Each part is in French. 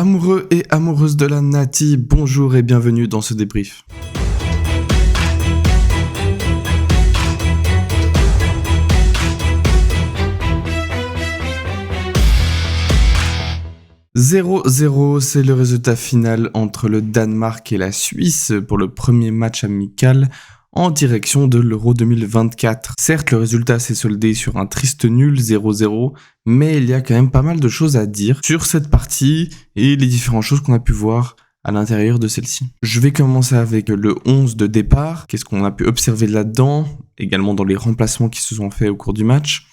Amoureux et amoureuses de la Nati, bonjour et bienvenue dans ce débrief. « 0-0, c'est le résultat final entre le Danemark et la Suisse pour le premier match amical en direction de l'Euro 2024. Certes, le résultat s'est soldé sur un triste nul 0-0, mais il y a quand même pas mal de choses à dire sur cette partie et les différentes choses qu'on a pu voir à l'intérieur de celle-ci. Je vais commencer avec le 11 de départ, qu'est-ce qu'on a pu observer là-dedans, également dans les remplacements qui se sont faits au cours du match.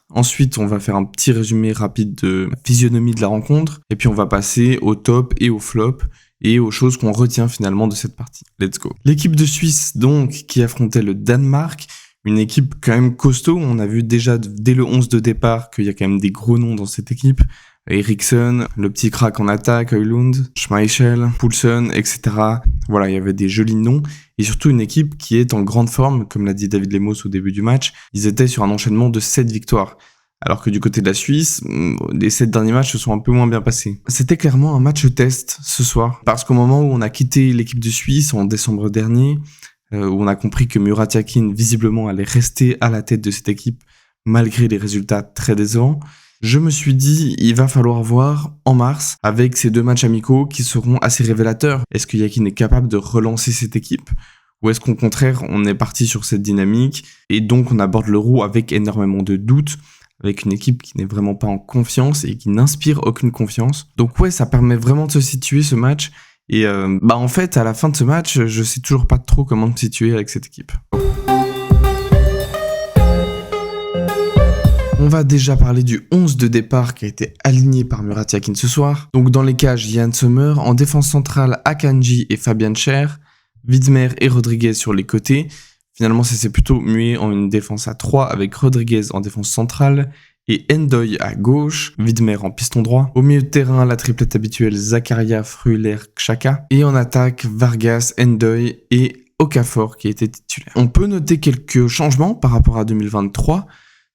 Ensuite, on va faire un petit résumé rapide de la physionomie de la rencontre, et puis on va passer au top et au flop, et aux choses qu'on retient finalement de cette partie. Let's go. L'équipe de Suisse, donc, qui affrontait le Danemark, une équipe quand même costaud. On a vu déjà dès le 11 de départ qu'il y a quand même des gros noms dans cette équipe. Eriksson, le petit crack en attaque, Højlund, Schmeichel, Poulsen, etc. Voilà, il y avait des jolis noms. Et surtout une équipe qui est en grande forme, comme l'a dit David Lemos au début du match. Ils étaient sur un enchaînement de 7 victoires. Alors que du côté de la Suisse, les 7 derniers matchs se sont un peu moins bien passés. C'était clairement un match test ce soir. Parce qu'au moment où on a quitté l'équipe de Suisse en décembre dernier, où on a compris que Murat Yakin visiblement allait rester à la tête de cette équipe malgré les résultats très décevants, je me suis dit, il va falloir voir en mars, avec ces 2 matchs amicaux qui seront assez révélateurs. Est-ce que Yakin est capable de relancer cette équipe ? Ou est-ce qu'au contraire, on est parti sur cette dynamique et donc on aborde l'Euro avec énormément de doutes, avec une équipe qui n'est vraiment pas en confiance et qui n'inspire aucune confiance. Donc ouais, ça permet vraiment de se situer ce match. Et en fait, à la fin de ce match, je sais toujours pas trop comment me situer avec cette équipe. On va déjà parler du 11 de départ qui a été aligné par Murat Yakin ce soir. Donc dans les cages, Yann Sommer, en défense centrale, Akanji et Fabian Schär, Widmer et Rodriguez sur les côtés. Finalement, ça s'est plutôt mué en une défense à 3 avec Rodriguez en défense centrale et Ndoye à gauche, Widmer en piston droit. Au milieu de terrain, la triplette habituelle Zakaria, Freuler, Xhaka. Et en attaque, Vargas, Ndoye et Okafor qui étaient titulaires. On peut noter quelques changements par rapport à 2023.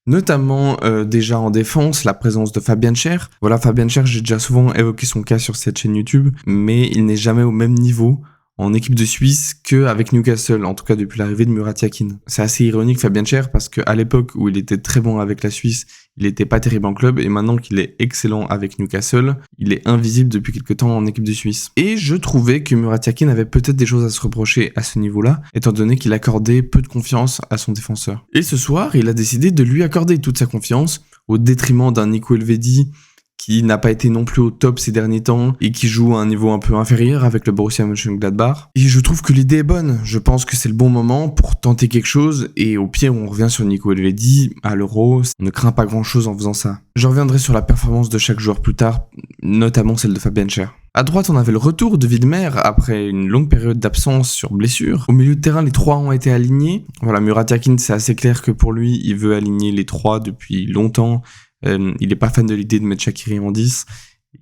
Notamment déjà en défense, la présence de Fabian Schär. Voilà, Fabian Schär, j'ai déjà souvent évoqué son cas sur cette chaîne YouTube, mais il n'est jamais au même niveau en équipe de Suisse qu'avec Newcastle, en tout cas depuis l'arrivée de Murat Yakin. C'est assez ironique Fabian Schär parce qu'à l'époque où il était très bon avec la Suisse, il était pas terrible en club et maintenant qu'il est excellent avec Newcastle, il est invisible depuis quelque temps en équipe de Suisse. Et je trouvais que Murat Yakin avait peut-être des choses à se reprocher à ce niveau-là, étant donné qu'il accordait peu de confiance à son défenseur. Et ce soir, il a décidé de lui accorder toute sa confiance au détriment d'un Nico Elvedi qui n'a pas été non plus au top ces derniers temps et qui joue à un niveau un peu inférieur avec le Borussia Mönchengladbach. Et je trouve que l'idée est bonne. Je pense que c'est le bon moment pour tenter quelque chose et au pire on revient sur Nico Elvedi à l'Euro. On ne craint pas grand-chose en faisant ça. Je reviendrai sur la performance de chaque joueur plus tard, notamment celle de Fabian Schär. À droite, on avait le retour de Widmer après une longue période d'absence sur blessure. Au milieu de terrain, les 3 ont été alignés. Voilà, Murat Yakin, c'est assez clair que pour lui, il veut aligner les 3 depuis longtemps. Il n'est pas fan de l'idée de mettre Shaqiri en 10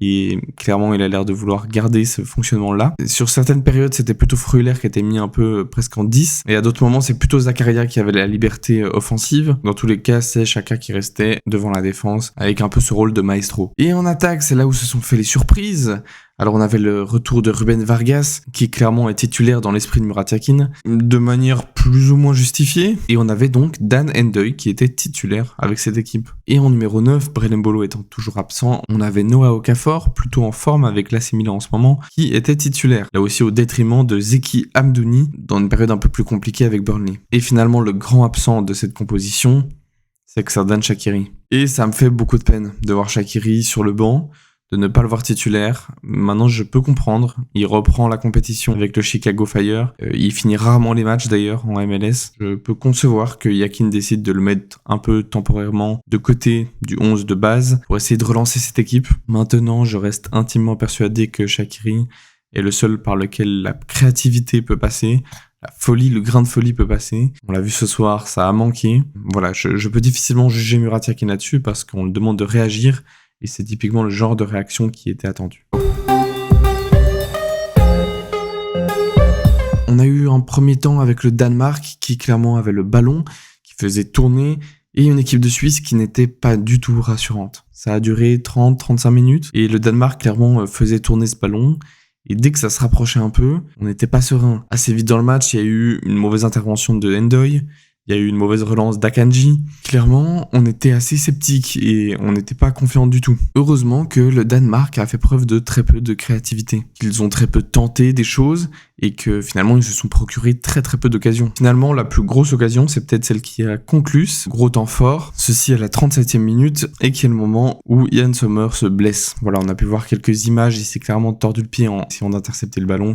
et clairement il a l'air de vouloir garder ce fonctionnement-là. Sur certaines périodes c'était plutôt Freuler qui était mis un peu presque en 10 et à d'autres moments c'est plutôt Zakaria qui avait la liberté offensive. Dans tous les cas c'est Xhaka qui restait devant la défense avec un peu ce rôle de maestro. Et en attaque c'est là où se sont fait les surprises. Alors on avait le retour de Ruben Vargas, qui clairement est titulaire dans l'esprit de Murat Yakin, de manière plus ou moins justifiée. Et on avait donc Dan Ndoye qui était titulaire avec cette équipe. Et en numéro 9, Brelem Bolo étant toujours absent, on avait Noah Okafor, plutôt en forme avec l'AC Milan en ce moment, qui était titulaire. Là aussi au détriment de Zeki Hamdouni, dans une période un peu plus compliquée avec Burnley. Et finalement le grand absent de cette composition, c'est Xherdan Shaqiri. Et ça me fait beaucoup de peine de voir Shaqiri sur le banc, de ne pas le voir titulaire. Maintenant, je peux comprendre. Il reprend la compétition avec le Chicago Fire. Il finit rarement les matchs d'ailleurs en MLS. Je peux concevoir que Yakin décide de le mettre un peu temporairement de côté du 11 de base pour essayer de relancer cette équipe. Maintenant, je reste intimement persuadé que Shaqiri est le seul par lequel la créativité peut passer. La folie, le grain de folie peut passer. On l'a vu ce soir, ça a manqué. Voilà, je peux difficilement juger Murat Yakin là-dessus parce qu'on le demande de réagir. Et c'est typiquement le genre de réaction qui était attendu. On a eu un premier temps avec le Danemark qui clairement avait le ballon, qui faisait tourner et une équipe de Suisse qui n'était pas du tout rassurante. Ça a duré 30-35 minutes et le Danemark clairement faisait tourner ce ballon. Et dès que ça se rapprochait un peu, on n'était pas serein. Assez vite dans le match, il y a eu une mauvaise intervention de Ndoye, il y a eu une mauvaise relance d'Akanji. Clairement, on était assez sceptiques et on n'était pas confiants du tout. Heureusement que le Danemark a fait preuve de très peu de créativité. Qu'ils ont très peu tenté des choses et que finalement ils se sont procurés très peu d'occasions. Finalement, la plus grosse occasion, c'est peut-être celle qui a conclu ce gros temps fort. Ceci à la 37e minute et qui est le moment où Yann Sommer se blesse. Voilà, on a pu voir quelques images, il s'est clairement tordu le pied en essayant d'intercepter le ballon.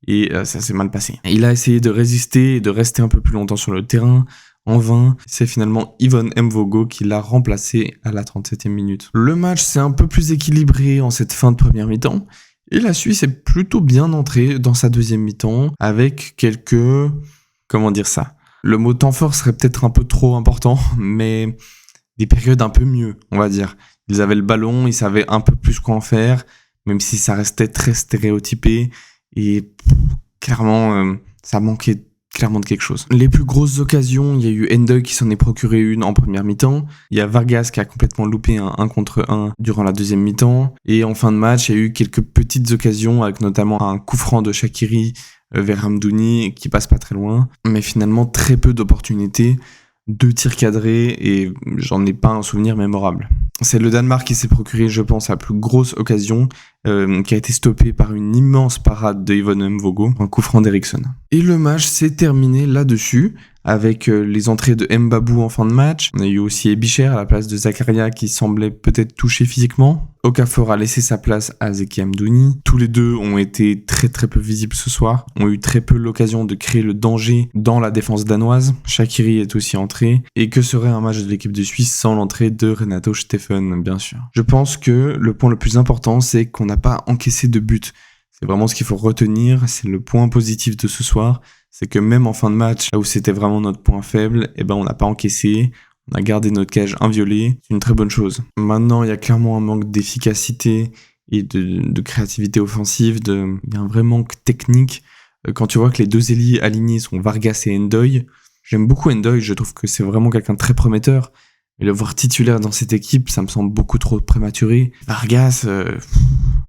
Et ça s'est mal passé. Il a essayé de résister et de rester un peu plus longtemps sur le terrain. En vain, c'est finalement Yvonne Mvogo qui l'a remplacé à la 37e minute. Le match s'est un peu plus équilibré en cette fin de première mi-temps. Et la Suisse est plutôt bien entrée dans sa deuxième mi-temps avec quelques... Comment dire ça ? Le mot temps fort serait peut-être un peu trop important, mais des périodes un peu mieux, on va dire. Ils avaient le ballon, ils savaient un peu plus quoi en faire, même si ça restait très stéréotypé. Et clairement, ça manquait clairement de quelque chose. Les plus grosses occasions, il y a eu Ndoye qui s'en est procuré une en première mi-temps. Il y a Vargas qui a complètement loupé un 1 contre 1 durant la deuxième mi-temps. Et en fin de match, il y a eu quelques petites occasions avec notamment un coup franc de Shaqiri vers Hamdouni qui passe pas très loin. Mais finalement, très peu d'opportunités. 2 tirs cadrés et j'en ai pas un souvenir mémorable. C'est le Danemark qui s'est procuré, je pense, la plus grosse occasion, qui a été stoppée par une immense parade de Yvonne Mvogo, un coup franc d'Eriksson. Et le match s'est terminé là-dessus, avec les entrées de Mbabou en fin de match. On a eu aussi Ebicher à la place de Zakaria qui semblait peut-être touché physiquement. Okafor a laissé sa place à Zeki Hamdouni. Tous les deux ont été très peu visibles ce soir, ont eu très peu l'occasion de créer le danger dans la défense danoise. Shaqiri est aussi entré. Et que serait un match de l'équipe de Suisse sans l'entrée de Renato Steffen, bien sûr. Je pense que le point le plus important, c'est qu'on n'a pas encaissé de but. C'est vraiment ce qu'il faut retenir, c'est le point positif de ce soir. C'est que même en fin de match, là où c'était vraiment notre point faible, on n'a pas encaissé, on a gardé notre cage inviolée, c'est une très bonne chose. Maintenant, il y a clairement un manque d'efficacité et de créativité offensive, il y a un vrai manque technique. Quand tu vois que les deux ailiers alignés sont Vargas et Ndoye, j'aime beaucoup Ndoye, je trouve que c'est vraiment quelqu'un de très prometteur, mais le voir titulaire dans cette équipe, ça me semble beaucoup trop prématuré. Vargas,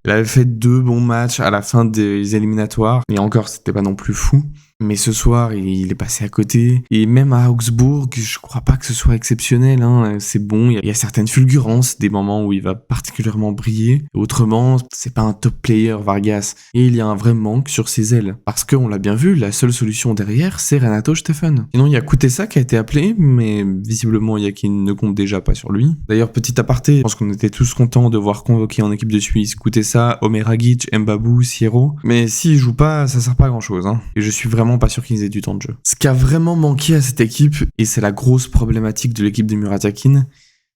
il avait fait 2 bons matchs à la fin des éliminatoires, et encore, c'était pas non plus fou. Mais ce soir, il est passé à côté. Et même à Augsbourg, je crois pas que ce soit exceptionnel, c'est bon. Il y a certaines fulgurances, des moments où il va particulièrement briller. Autrement, c'est pas un top player, Vargas. Et il y a un vrai manque sur ses ailes. Parce qu'on l'a bien vu, la seule solution derrière, c'est Renato Steffen. Sinon, il y a Kutesa qui a été appelé, mais visiblement, Yakin ne compte déjà pas sur lui. D'ailleurs, petit aparté, je pense qu'on était tous contents de voir convoquer en équipe de Suisse Kutesa, Omer Agic, Mbabou, Sierro. Mais s'ils jouent pas, ça sert pas à grand chose, Et je suis vraiment pas sûr qu'ils aient du temps de jeu. Ce qui a vraiment manqué à cette équipe, et c'est la grosse problématique de l'équipe de Murat Yakin,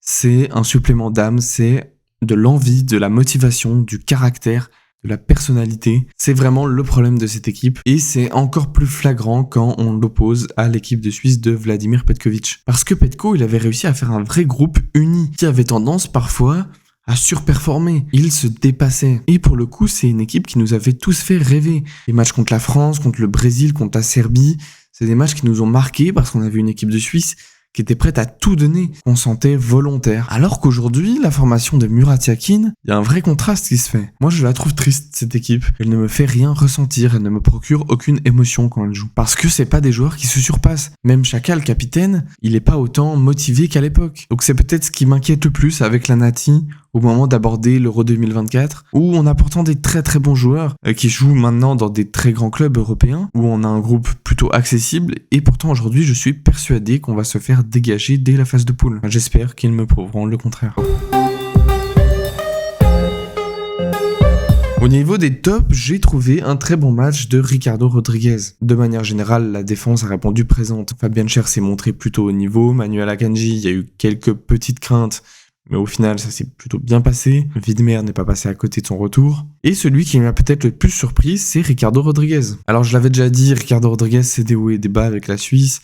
c'est un supplément d'âme, c'est de l'envie, de la motivation, du caractère, de la personnalité. C'est vraiment le problème de cette équipe, et c'est encore plus flagrant quand on l'oppose à l'équipe de Suisse de Vladimir Petkovic. Parce que Petko, il avait réussi à faire un vrai groupe uni, qui avait tendance parfois à surperformer. Il se dépassait. Et pour le coup, c'est une équipe qui nous avait tous fait rêver. Les matchs contre la France, contre le Brésil, contre la Serbie, c'est des matchs qui nous ont marqués parce qu'on avait une équipe de Suisse qui était prête à tout donner, qu'on sentait volontaire. Alors qu'aujourd'hui, la formation de Murat Yakin, il y a un vrai contraste qui se fait. Moi, je la trouve triste, cette équipe. Elle ne me fait rien ressentir, elle ne me procure aucune émotion quand elle joue. Parce que c'est pas des joueurs qui se surpassent. Même Xhaka, le capitaine, il est pas autant motivé qu'à l'époque. Donc c'est peut-être ce qui m'inquiète le plus avec la Nati au moment d'aborder l'Euro 2024, où on a pourtant des très bons joueurs qui jouent maintenant dans des très grands clubs européens, où on a un groupe plutôt accessible, et pourtant aujourd'hui je suis persuadé qu'on va se faire dégager dès la phase de poule. J'espère qu'ils me prouveront le contraire. Au niveau des tops, j'ai trouvé un très bon match de Ricardo Rodriguez. De manière générale, la défense a répondu présente. Fabian Schär s'est montré plutôt au niveau, Manuel Akanji, il y a eu quelques petites craintes, mais au final, ça s'est plutôt bien passé. Widmer n'est pas passé à côté de son retour. Et celui qui m'a peut-être le plus surpris, c'est Ricardo Rodriguez. Alors, je l'avais déjà dit, Ricardo Rodriguez, c'est des hauts et des bas avec la Suisse.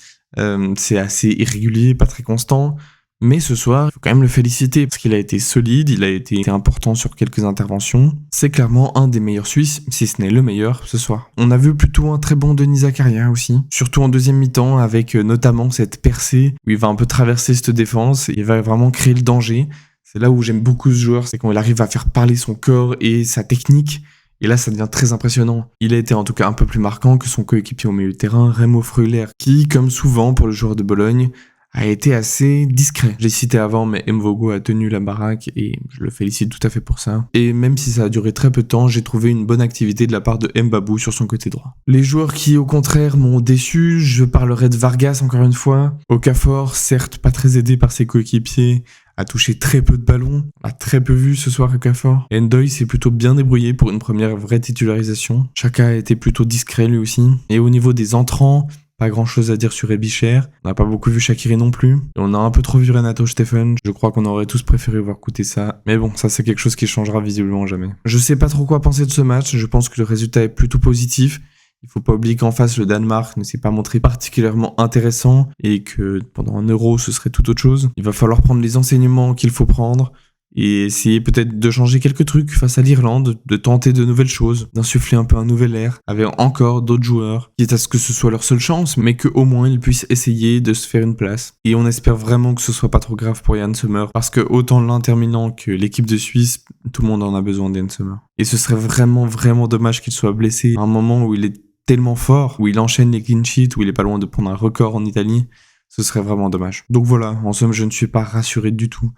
C'est assez irrégulier, pas très constant. Mais ce soir, il faut quand même le féliciter parce qu'il a été solide, il a été important sur quelques interventions. C'est clairement un des meilleurs Suisses, si ce n'est le meilleur ce soir. On a vu plutôt un très bon Denis Zakaria aussi, surtout en deuxième mi-temps avec notamment cette percée où il va un peu traverser cette défense et il va vraiment créer le danger. C'est là où j'aime beaucoup ce joueur, c'est quand il arrive à faire parler son corps et sa technique. Et là, ça devient très impressionnant. Il a été en tout cas un peu plus marquant que son coéquipier au milieu de terrain, Remo Freuler, qui, comme souvent pour le joueur de Bologne, a été assez discret. J'ai cité avant, mais Mvogo a tenu la baraque et je le félicite tout à fait pour ça. Et même si ça a duré très peu de temps, j'ai trouvé une bonne activité de la part de Mbabou sur son côté droit. Les joueurs qui, au contraire, m'ont déçu, je parlerai de Vargas encore une fois. Okafor, certes pas très aidé par ses coéquipiers, a touché très peu de ballons, a très peu vu ce soir Okafor. Ndoye s'est plutôt bien débrouillé pour une première vraie titularisation. Chaka a été plutôt discret lui aussi. Et au niveau des entrants, pas grand chose à dire sur Ebicher. On n'a pas beaucoup vu Shaqiri non plus. Et on a un peu trop vu Renato Steffen. Je crois qu'on aurait tous préféré voir coûter ça. Mais bon, ça c'est quelque chose qui changera visiblement jamais. Je sais pas trop quoi penser de ce match. Je pense que le résultat est plutôt positif. Il faut pas oublier qu'en face, le Danemark ne s'est pas montré particulièrement intéressant et que pendant un Euro, ce serait tout autre chose. Il va falloir prendre les enseignements qu'il faut prendre et essayer peut-être de changer quelques trucs face à l'Irlande, de tenter de nouvelles choses, d'insuffler un peu un nouvel air avec encore d'autres joueurs, quitte à ce que ce soit leur seule chance, mais qu'au moins ils puissent essayer de se faire une place. Et on espère vraiment que ce soit pas trop grave pour Yann Sommer, parce que autant l'interminant que l'équipe de Suisse, tout le monde en a besoin d'Yann Sommer. Et ce serait vraiment dommage qu'il soit blessé à un moment où il est tellement fort, où il enchaîne les clean sheets, où il est pas loin de prendre un record en Italie, ce serait vraiment dommage. Donc voilà, en somme, je ne suis pas rassuré du tout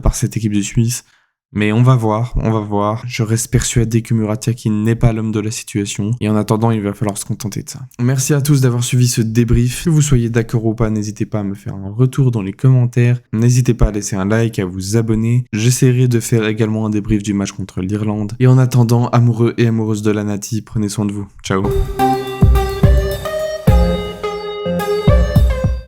par cette équipe de Suisse, mais on va voir. Je reste persuadé que Murat Yakin n'est pas l'homme de la situation, et en attendant, il va falloir se contenter de ça. Merci à tous d'avoir suivi ce débrief. Que vous soyez d'accord ou pas, n'hésitez pas à me faire un retour dans les commentaires, n'hésitez pas à laisser un like, à vous abonner. J'essaierai de faire également un débrief du match contre l'Irlande. Et en attendant, amoureux et amoureuses de la Nati, prenez soin de vous. Ciao.